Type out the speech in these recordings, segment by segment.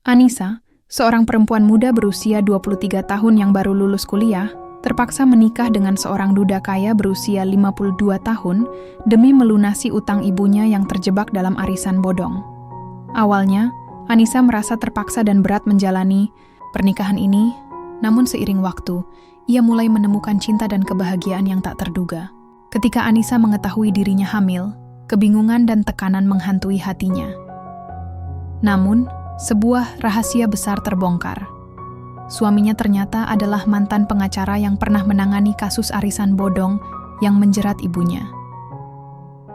Anissa, seorang perempuan muda berusia 23 tahun yang baru lulus kuliah, terpaksa menikah dengan seorang duda kaya berusia 52 tahun demi melunasi utang ibunya yang terjebak dalam arisan bodong. Awalnya, Anissa merasa terpaksa dan berat menjalani pernikahan ini, namun seiring waktu, ia mulai menemukan cinta dan kebahagiaan yang tak terduga. Ketika Anissa mengetahui dirinya hamil, kebingungan dan tekanan menghantui hatinya. Namun, sebuah rahasia besar terbongkar. Suaminya ternyata adalah mantan pengacara yang pernah menangani kasus arisan bodong yang menjerat ibunya.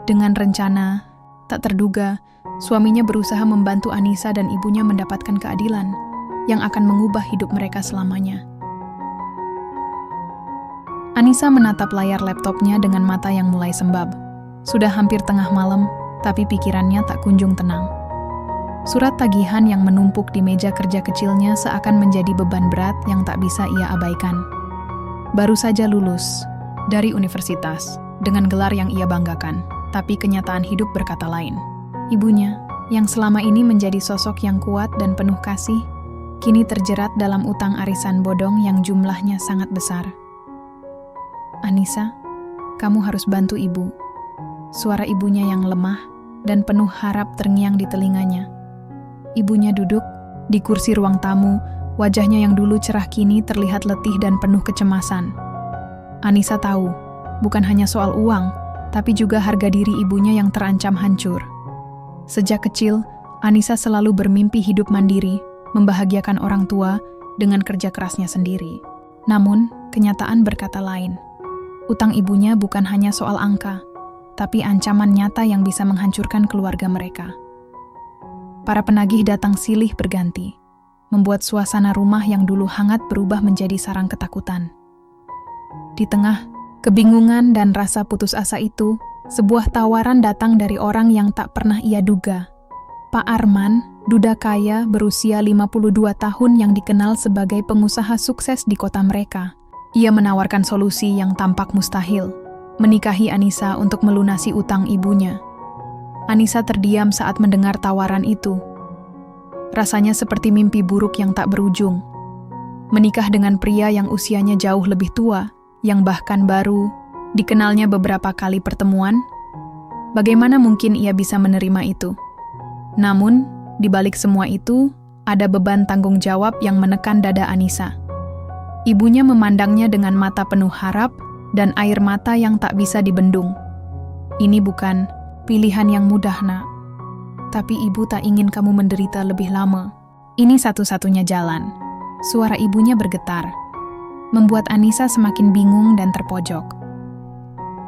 Dengan rencana tak terduga, suaminya berusaha membantu Anissa dan ibunya mendapatkan keadilan yang akan mengubah hidup mereka selamanya. Anissa menatap layar laptopnya dengan mata yang mulai sembab. Sudah hampir tengah malam, tapi pikirannya tak kunjung tenang. Surat tagihan yang menumpuk di meja kerja kecilnya seakan menjadi beban berat yang tak bisa ia abaikan. Baru saja lulus dari universitas dengan gelar yang ia banggakan, tapi kenyataan hidup berkata lain. Ibunya, yang selama ini menjadi sosok yang kuat dan penuh kasih, kini terjerat dalam utang arisan bodong yang jumlahnya sangat besar. Anissa, kamu harus bantu ibu. Suara ibunya yang lemah dan penuh harap terngiang di telinganya. Ibunya duduk di kursi ruang tamu, wajahnya yang dulu cerah kini terlihat letih dan penuh kecemasan. Anissa tahu, bukan hanya soal uang, tapi juga harga diri ibunya yang terancam hancur. Sejak kecil, Anissa selalu bermimpi hidup mandiri, membahagiakan orang tua dengan kerja kerasnya sendiri. Namun, kenyataan berkata lain. Utang ibunya bukan hanya soal angka, tapi ancaman nyata yang bisa menghancurkan keluarga mereka. Para penagih datang silih berganti, membuat suasana rumah yang dulu hangat berubah menjadi sarang ketakutan. Di tengah kebingungan dan rasa putus asa itu, sebuah tawaran datang dari orang yang tak pernah ia duga. Pak Arman, duda kaya berusia 52 tahun yang dikenal sebagai pengusaha sukses di kota mereka. Ia menawarkan solusi yang tampak mustahil, menikahi Anissa untuk melunasi utang ibunya. Anissa terdiam saat mendengar tawaran itu. Rasanya seperti mimpi buruk yang tak berujung. Menikah dengan pria yang usianya jauh lebih tua, yang bahkan baru dikenalnya beberapa kali pertemuan. Bagaimana mungkin ia bisa menerima itu? Namun, di balik semua itu, ada beban tanggung jawab yang menekan dada Anissa. Ibunya memandangnya dengan mata penuh harap dan air mata yang tak bisa dibendung. Ini bukan pilihan yang mudah, nak. Tapi ibu tak ingin kamu menderita lebih lama. Ini satu-satunya jalan. Suara ibunya bergetar, membuat Anissa semakin bingung dan terpojok.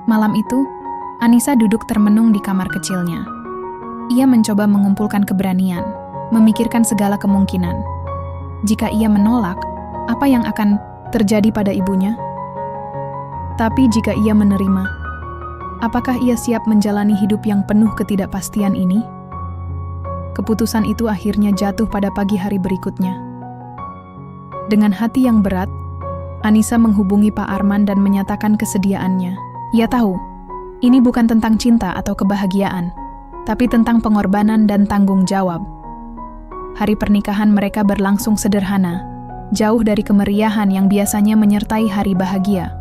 Malam itu, Anissa duduk termenung di kamar kecilnya. Ia mencoba mengumpulkan keberanian, memikirkan segala kemungkinan. Jika ia menolak, apa yang akan terjadi pada ibunya? Tapi jika ia menerima, apakah ia siap menjalani hidup yang penuh ketidakpastian ini? Keputusan itu akhirnya jatuh pada pagi hari berikutnya. Dengan hati yang berat, Anissa menghubungi Pak Arman dan menyatakan kesediaannya. Ia tahu, ini bukan tentang cinta atau kebahagiaan, tapi tentang pengorbanan dan tanggung jawab. Hari pernikahan mereka berlangsung sederhana, jauh dari kemeriahan yang biasanya menyertai hari bahagia.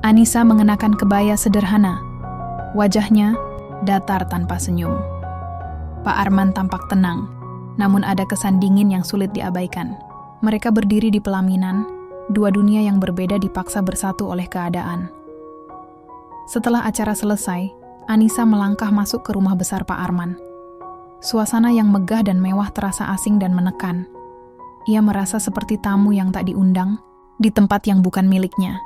Anissa mengenakan kebaya sederhana. Wajahnya datar tanpa senyum. Pak Arman tampak tenang, namun ada kesan dingin yang sulit diabaikan. Mereka berdiri di pelaminan, dua dunia yang berbeda dipaksa bersatu oleh keadaan. Setelah acara selesai, Anissa melangkah masuk ke rumah besar Pak Arman. Suasana yang megah dan mewah terasa asing dan menekan. Ia merasa seperti tamu yang tak diundang, di tempat yang bukan miliknya.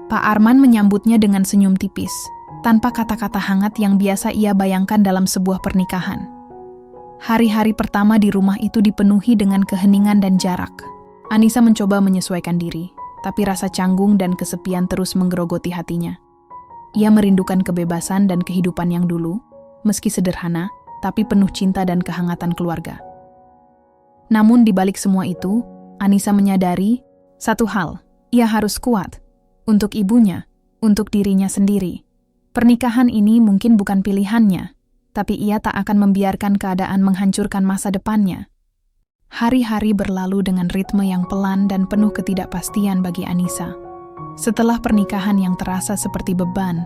Pak Arman menyambutnya dengan senyum tipis, tanpa kata-kata hangat yang biasa ia bayangkan dalam sebuah pernikahan. Hari-hari pertama di rumah itu dipenuhi dengan keheningan dan jarak. Anissa mencoba menyesuaikan diri, tapi rasa canggung dan kesepian terus menggerogoti hatinya. Ia merindukan kebebasan dan kehidupan yang dulu, meski sederhana, tapi penuh cinta dan kehangatan keluarga. Namun di balik semua itu, Anissa menyadari satu hal, ia harus kuat. Untuk ibunya, untuk dirinya sendiri. Pernikahan ini mungkin bukan pilihannya, tapi ia tak akan membiarkan keadaan menghancurkan masa depannya. Hari-hari berlalu dengan ritme yang pelan dan penuh ketidakpastian bagi Anissa. Setelah pernikahan yang terasa seperti beban,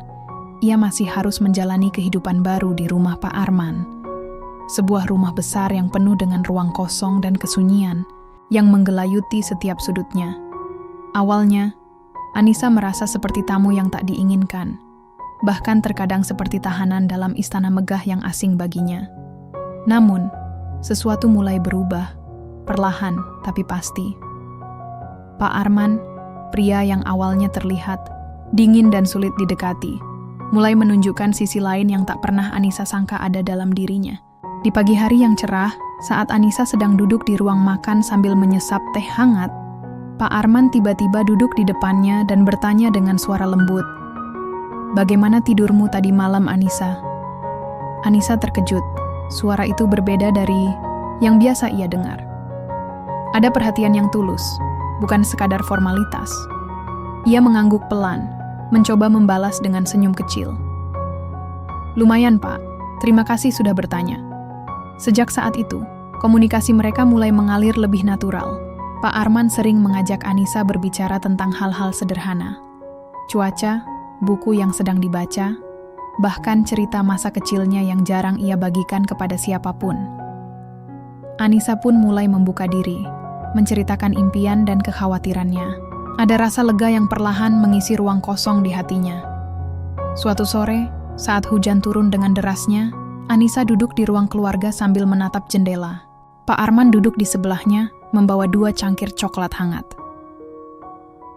ia masih harus menjalani kehidupan baru di rumah Pak Arman. Sebuah rumah besar yang penuh dengan ruang kosong dan kesunyian yang menggelayuti setiap sudutnya. Awalnya, Anissa merasa seperti tamu yang tak diinginkan, bahkan terkadang seperti tahanan dalam istana megah yang asing baginya. Namun, sesuatu mulai berubah, perlahan tapi pasti. Pak Arman, pria yang awalnya terlihat dingin dan sulit didekati, mulai menunjukkan sisi lain yang tak pernah Anissa sangka ada dalam dirinya. Di pagi hari yang cerah, saat Anissa sedang duduk di ruang makan sambil menyesap teh hangat, Pak Arman tiba-tiba duduk di depannya dan bertanya dengan suara lembut, "Bagaimana tidurmu tadi malam, Anissa?" Anissa terkejut. Suara itu berbeda dari yang biasa ia dengar. Ada perhatian yang tulus, bukan sekadar formalitas. Ia mengangguk pelan, mencoba membalas dengan senyum kecil. "Lumayan, Pak. Terima kasih sudah bertanya." Sejak saat itu, komunikasi mereka mulai mengalir lebih natural. Pak Arman sering mengajak Anissa berbicara tentang hal-hal sederhana. Cuaca, buku yang sedang dibaca, bahkan cerita masa kecilnya yang jarang ia bagikan kepada siapapun. Anissa pun mulai membuka diri, menceritakan impian dan kekhawatirannya. Ada rasa lega yang perlahan mengisi ruang kosong di hatinya. Suatu sore, saat hujan turun dengan derasnya, Anissa duduk di ruang keluarga sambil menatap jendela. Pak Arman duduk di sebelahnya, membawa 2 cangkir coklat hangat.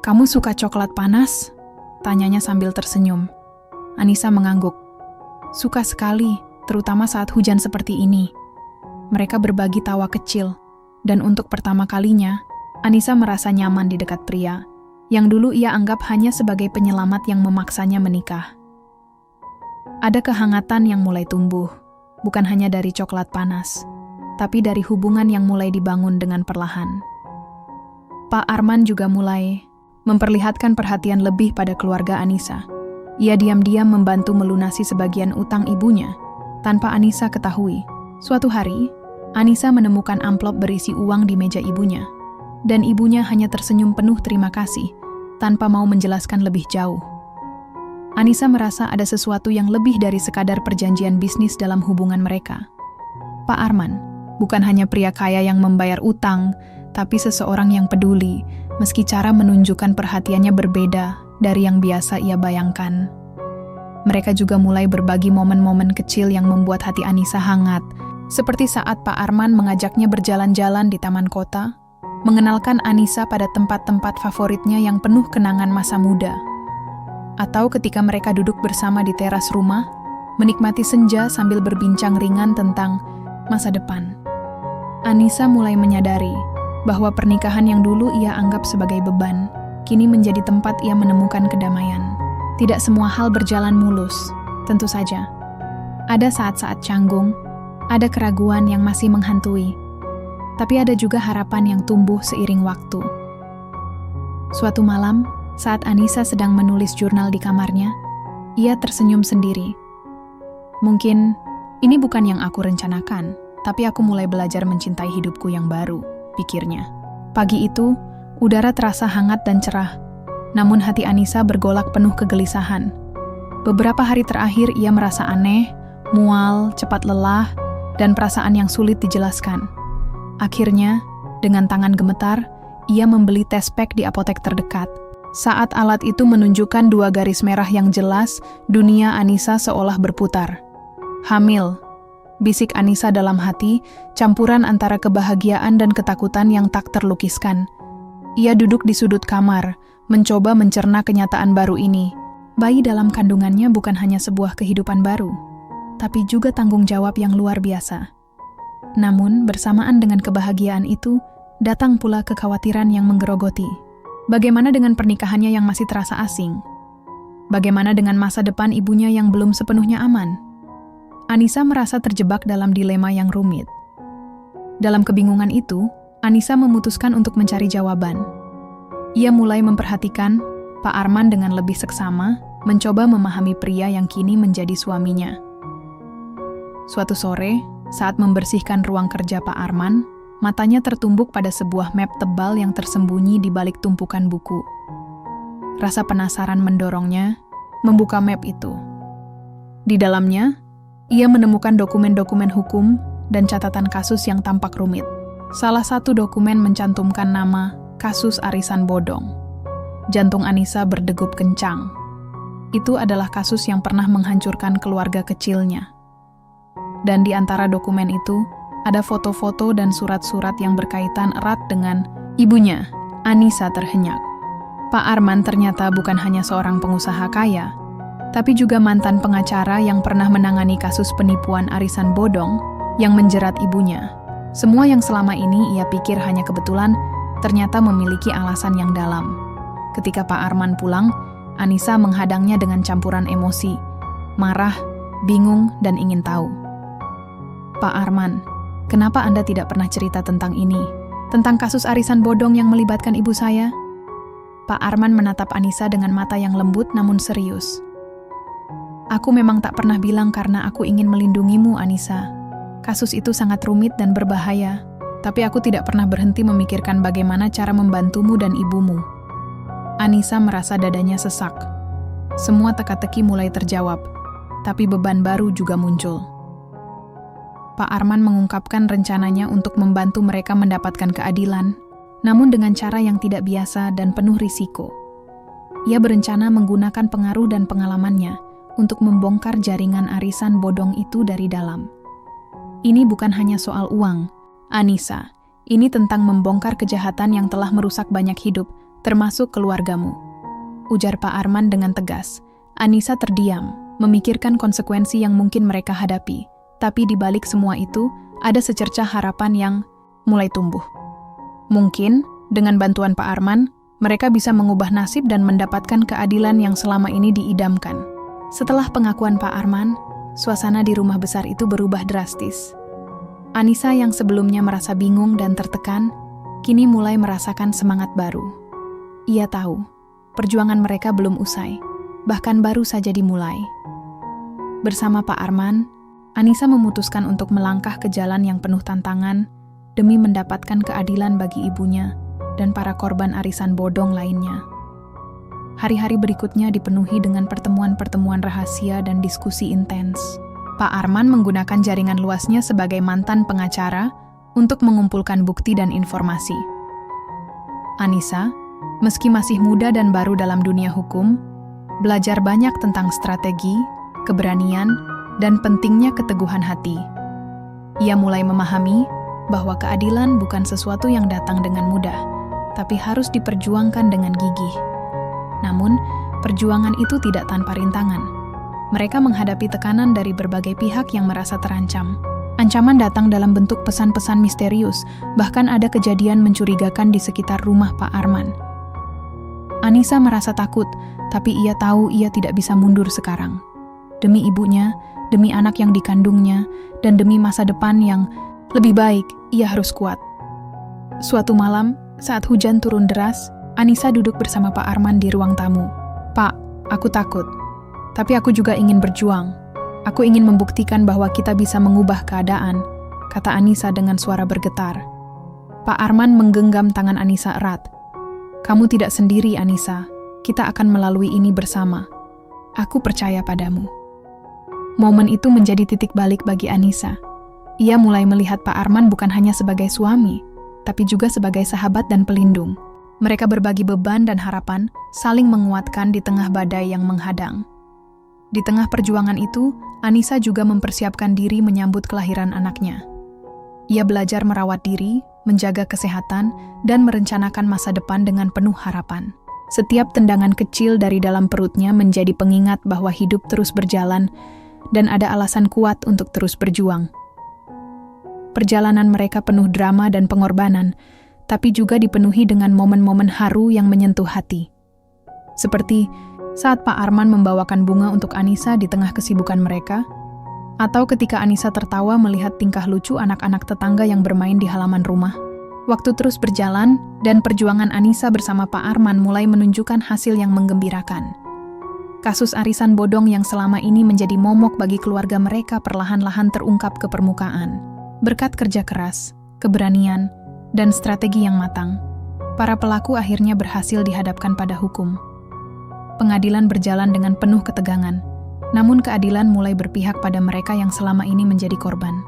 "Kamu suka coklat panas?" tanyanya sambil tersenyum. Anissa mengangguk. "Suka sekali, terutama saat hujan seperti ini." Mereka berbagi tawa kecil, dan untuk pertama kalinya, Anissa merasa nyaman di dekat pria, yang dulu ia anggap hanya sebagai penyelamat yang memaksanya menikah. Ada kehangatan yang mulai tumbuh, bukan hanya dari coklat panas, tapi dari hubungan yang mulai dibangun dengan perlahan. Pak Arman juga mulai memperlihatkan perhatian lebih pada keluarga Anissa. Ia diam-diam membantu melunasi sebagian utang ibunya, tanpa Anissa ketahui. Suatu hari, Anissa menemukan amplop berisi uang di meja ibunya, dan ibunya hanya tersenyum penuh terima kasih, tanpa mau menjelaskan lebih jauh. Anissa merasa ada sesuatu yang lebih dari sekadar perjanjian bisnis dalam hubungan mereka. Pak Arman bukan hanya pria kaya yang membayar utang, tapi seseorang yang peduli, meski cara menunjukkan perhatiannya berbeda dari yang biasa ia bayangkan. Mereka juga mulai berbagi momen-momen kecil yang membuat hati Anissa hangat, seperti saat Pak Arman mengajaknya berjalan-jalan di taman kota, mengenalkan Anissa pada tempat-tempat favoritnya yang penuh kenangan masa muda. Atau ketika mereka duduk bersama di teras rumah, menikmati senja sambil berbincang ringan tentang masa depan. Anissa mulai menyadari bahwa pernikahan yang dulu ia anggap sebagai beban, kini menjadi tempat ia menemukan kedamaian. Tidak semua hal berjalan mulus, tentu saja. Ada saat-saat canggung, ada keraguan yang masih menghantui, tapi ada juga harapan yang tumbuh seiring waktu. Suatu malam, saat Anissa sedang menulis jurnal di kamarnya, ia tersenyum sendiri. "Mungkin ini bukan yang aku rencanakan, tapi aku mulai belajar mencintai hidupku yang baru," pikirnya. Pagi itu, udara terasa hangat dan cerah, namun hati Anissa bergolak penuh kegelisahan. Beberapa hari terakhir ia merasa aneh, mual, cepat lelah, dan perasaan yang sulit dijelaskan. Akhirnya, dengan tangan gemetar, ia membeli tes pack di apotek terdekat. Saat alat itu menunjukkan 2 garis merah yang jelas, dunia Anissa seolah berputar. "Hamil," bisik Anissa dalam hati, campuran antara kebahagiaan dan ketakutan yang tak terlukiskan. Ia duduk di sudut kamar, mencoba mencerna kenyataan baru ini. Bayi dalam kandungannya bukan hanya sebuah kehidupan baru, tapi juga tanggung jawab yang luar biasa. Namun, bersamaan dengan kebahagiaan itu, datang pula kekhawatiran yang menggerogoti. Bagaimana dengan pernikahannya yang masih terasa asing? Bagaimana dengan masa depan ibunya yang belum sepenuhnya aman? Anissa merasa terjebak dalam dilema yang rumit. Dalam kebingungan itu, Anissa memutuskan untuk mencari jawaban. Ia mulai memperhatikan Pak Arman dengan lebih seksama, mencoba memahami pria yang kini menjadi suaminya. Suatu sore, saat membersihkan ruang kerja Pak Arman, matanya tertumbuk pada sebuah map tebal yang tersembunyi di balik tumpukan buku. Rasa penasaran mendorongnya membuka map itu. Di dalamnya, ia menemukan dokumen-dokumen hukum dan catatan kasus yang tampak rumit. Salah satu dokumen mencantumkan nama kasus arisan bodong. Jantung Anissa berdegup kencang. Itu adalah kasus yang pernah menghancurkan keluarga kecilnya. Dan di antara dokumen itu, ada foto-foto dan surat-surat yang berkaitan erat dengan ibunya, Anissa terhenyak. Pak Arman ternyata bukan hanya seorang pengusaha kaya, tapi juga mantan pengacara yang pernah menangani kasus penipuan arisan bodong yang menjerat ibunya. Semua yang selama ini ia pikir hanya kebetulan, ternyata memiliki alasan yang dalam. Ketika Pak Arman pulang, Anissa menghadangnya dengan campuran emosi, marah, bingung, dan ingin tahu. Pak Arman, kenapa Anda tidak pernah cerita tentang ini? Tentang kasus arisan bodong yang melibatkan ibu saya? Pak Arman menatap Anissa dengan mata yang lembut namun serius. Aku memang tak pernah bilang karena aku ingin melindungimu, Anissa. Kasus itu sangat rumit dan berbahaya, tapi aku tidak pernah berhenti memikirkan bagaimana cara membantumu dan ibumu. Anissa merasa dadanya sesak. Semua teka-teki mulai terjawab, tapi beban baru juga muncul. Pak Arman mengungkapkan rencananya untuk membantu mereka mendapatkan keadilan, namun dengan cara yang tidak biasa dan penuh risiko. Ia berencana menggunakan pengaruh dan pengalamannya untuk membongkar jaringan arisan bodong itu dari dalam. Ini bukan hanya soal uang, Anissa. Ini tentang membongkar kejahatan yang telah merusak banyak hidup, termasuk keluargamu. Ujar Pak Arman dengan tegas. Anissa terdiam, memikirkan konsekuensi yang mungkin mereka hadapi. Tapi di balik semua itu, ada secercah harapan yang mulai tumbuh. Mungkin, dengan bantuan Pak Arman, mereka bisa mengubah nasib dan mendapatkan keadilan yang selama ini diidamkan. Setelah pengakuan Pak Arman, suasana di rumah besar itu berubah drastis. Anissa yang sebelumnya merasa bingung dan tertekan, kini mulai merasakan semangat baru. Ia tahu, perjuangan mereka belum usai, bahkan baru saja dimulai. Bersama Pak Arman, Anissa memutuskan untuk melangkah ke jalan yang penuh tantangan demi mendapatkan keadilan bagi ibunya dan para korban arisan bodong lainnya. Hari-hari berikutnya dipenuhi dengan pertemuan-pertemuan rahasia dan diskusi intens. Pak Arman menggunakan jaringan luasnya sebagai mantan pengacara untuk mengumpulkan bukti dan informasi. Anissa, meski masih muda dan baru dalam dunia hukum, belajar banyak tentang strategi, keberanian, dan pentingnya keteguhan hati. Ia mulai memahami bahwa keadilan bukan sesuatu yang datang dengan mudah, tapi harus diperjuangkan dengan gigih. Namun, perjuangan itu tidak tanpa rintangan. Mereka menghadapi tekanan dari berbagai pihak yang merasa terancam. Ancaman datang dalam bentuk pesan-pesan misterius, bahkan ada kejadian mencurigakan di sekitar rumah Pak Arman. Anissa merasa takut, tapi ia tahu ia tidak bisa mundur sekarang. Demi ibunya, demi anak yang dikandungnya, dan demi masa depan yang lebih baik, ia harus kuat. Suatu malam, saat hujan turun deras, Anissa duduk bersama Pak Arman di ruang tamu. Pak, aku takut. Tapi aku juga ingin berjuang. Aku ingin membuktikan bahwa kita bisa mengubah keadaan, kata Anissa dengan suara bergetar. Pak Arman menggenggam tangan Anissa erat. Kamu tidak sendiri, Anissa. Kita akan melalui ini bersama. Aku percaya padamu. Momen itu menjadi titik balik bagi Anissa. Ia mulai melihat Pak Arman bukan hanya sebagai suami, tapi juga sebagai sahabat dan pelindung. Mereka berbagi beban dan harapan, saling menguatkan di tengah badai yang menghadang. Di tengah perjuangan itu, Anissa juga mempersiapkan diri menyambut kelahiran anaknya. Ia belajar merawat diri, menjaga kesehatan, dan merencanakan masa depan dengan penuh harapan. Setiap tendangan kecil dari dalam perutnya menjadi pengingat bahwa hidup terus berjalan dan ada alasan kuat untuk terus berjuang. Perjalanan mereka penuh drama dan pengorbanan, tapi juga dipenuhi dengan momen-momen haru yang menyentuh hati. Seperti saat Pak Arman membawakan bunga untuk Anissa di tengah kesibukan mereka, atau ketika Anissa tertawa melihat tingkah lucu anak-anak tetangga yang bermain di halaman rumah. Waktu terus berjalan, dan perjuangan Anissa bersama Pak Arman mulai menunjukkan hasil yang menggembirakan. Kasus arisan bodong yang selama ini menjadi momok bagi keluarga mereka perlahan-lahan terungkap ke permukaan. Berkat kerja keras, keberanian, dan strategi yang matang, para pelaku akhirnya berhasil dihadapkan pada hukum. Pengadilan berjalan dengan penuh ketegangan, namun keadilan mulai berpihak pada mereka yang selama ini menjadi korban.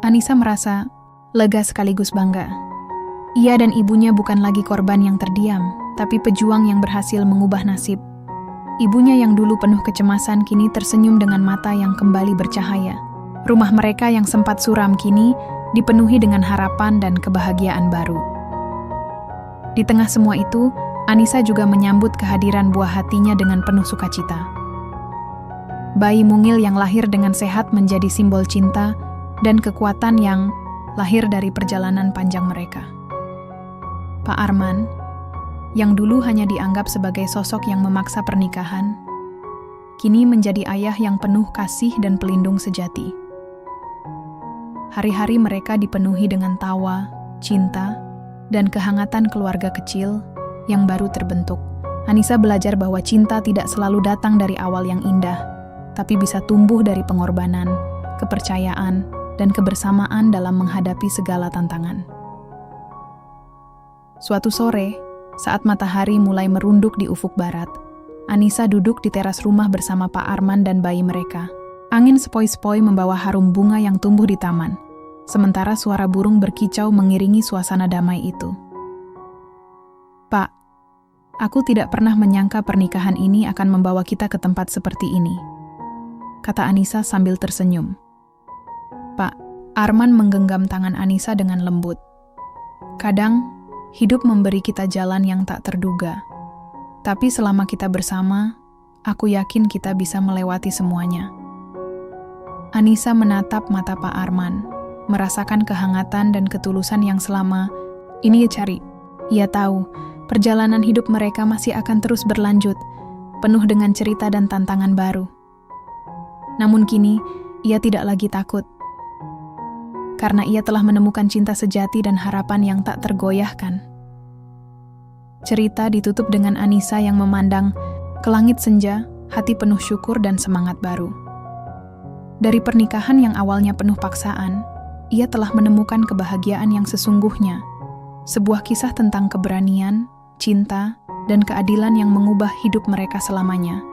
Anissa merasa lega sekaligus bangga. Ia dan ibunya bukan lagi korban yang terdiam, tapi pejuang yang berhasil mengubah nasib. Ibunya yang dulu penuh kecemasan kini tersenyum dengan mata yang kembali bercahaya. Rumah mereka yang sempat suram kini dipenuhi dengan harapan dan kebahagiaan baru. Di tengah semua itu, Anissa juga menyambut kehadiran buah hatinya dengan penuh sukacita. Bayi mungil yang lahir dengan sehat menjadi simbol cinta dan kekuatan yang lahir dari perjalanan panjang mereka. Pak Arman, yang dulu hanya dianggap sebagai sosok yang memaksa pernikahan, kini menjadi ayah yang penuh kasih dan pelindung sejati. Hari-hari mereka dipenuhi dengan tawa, cinta, dan kehangatan keluarga kecil yang baru terbentuk. Anissa belajar bahwa cinta tidak selalu datang dari awal yang indah, tapi bisa tumbuh dari pengorbanan, kepercayaan, dan kebersamaan dalam menghadapi segala tantangan. Suatu sore, saat matahari mulai merunduk di ufuk barat, Anissa duduk di teras rumah bersama Pak Arman dan bayi mereka. Angin sepoi-sepoi membawa harum bunga yang tumbuh di taman, sementara suara burung berkicau mengiringi suasana damai itu. "Pak, aku tidak pernah menyangka pernikahan ini akan membawa kita ke tempat seperti ini," kata Anissa sambil tersenyum. Pak Arman menggenggam tangan Anissa dengan lembut. "Kadang, hidup memberi kita jalan yang tak terduga. Tapi selama kita bersama, aku yakin kita bisa melewati semuanya." Anissa menatap mata Pak Arman, merasakan kehangatan dan ketulusan yang selama ini ia cari. Ia tahu, perjalanan hidup mereka masih akan terus berlanjut, penuh dengan cerita dan tantangan baru. Namun kini, ia tidak lagi takut. Karena ia telah menemukan cinta sejati dan harapan yang tak tergoyahkan. Cerita ditutup dengan Anissa yang memandang ke langit senja, hati penuh syukur dan semangat baru. Dari pernikahan yang awalnya penuh paksaan, ia telah menemukan kebahagiaan yang sesungguhnya. Sebuah kisah tentang keberanian, cinta, dan keadilan yang mengubah hidup mereka selamanya.